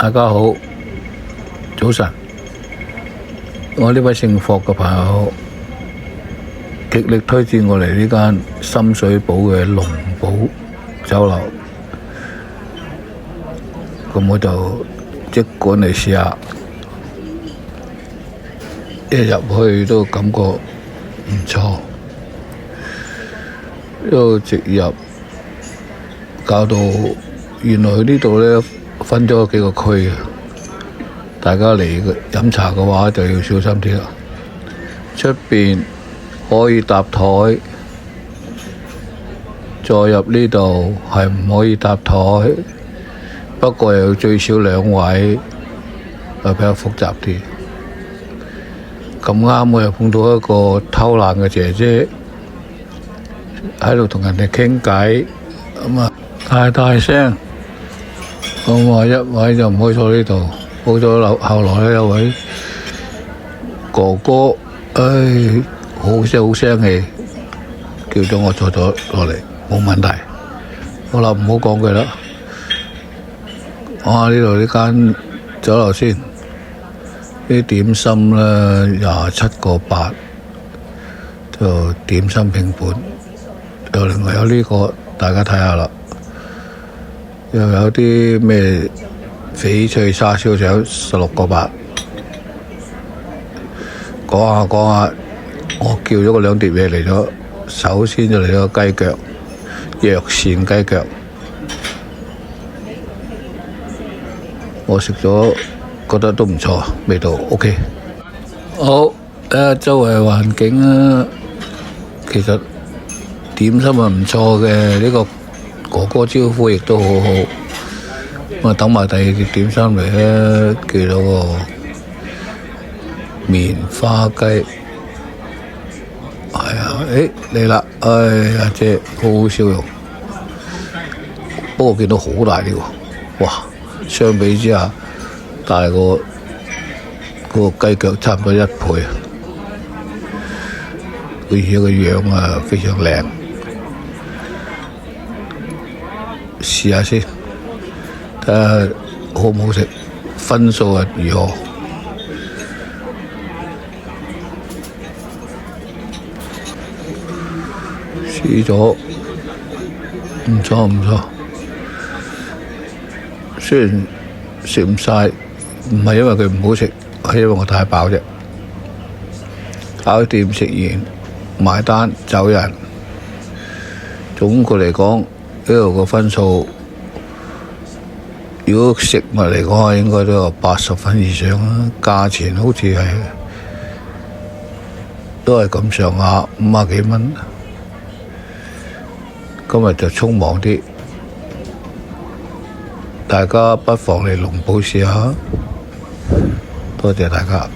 大家好，早晨。我呢位姓霍嘅朋友極力推薦我嚟呢間深水埗嘅龍寶酒樓，咁我就即管嚟試下。一入去都感覺唔錯，一路直入搞到原來呢度呢分咗幾個區嘅，大家嚟飲茶嘅話就要小心啲啦。出邊可以搭台，再入呢度係唔可以搭台，不過又最少2位，比較複雜啲。咁啱我又碰到一個偷懶嘅姐姐喺度同人哋傾偈，咁啊大聲，我話一位就唔可以坐呢度。好咗後來呢有位哥哥，好聲氣，叫咗我坐咗落嚟，冇問題。好啦，唔好講佢啦。講下呢度呢間酒樓先。啲點心呢27個8，就點心拼盤。又另外有呢個，大家睇下啦。又有啲咩翡翠叉燒腸16個8。講下，我叫咗個2碟嘢嚟咗。首先就嚟咗個雞腳，藥膳雞腳。我食咗，覺得都唔錯，味道 OK。好，睇下周圍環境啊。其實點心係唔錯嘅，呢個哥哥招呼亦都好好。咁啊，等埋第2碟點心嚟咧，叫咗個棉花雞。係啊，嚟啦！阿姐好好笑容，不過見到好大啲喎，哇！相比之下，大過嗰個雞腳差唔多1倍啊！而且個樣啊非常靚，試下先，睇下好唔好食，分數係如何？試咗，唔錯。雖然食唔晒，唔係因為佢唔好食，係因為我太飽啫。搞掂食完，埋單走人。總括嚟講，呢度個分數，如果食物嚟講，應該都有80分以上啦。價錢好似係都係咁上下，50幾蚊。今日就匆忙啲，大家不妨嚟龍寶試下。多謝大家。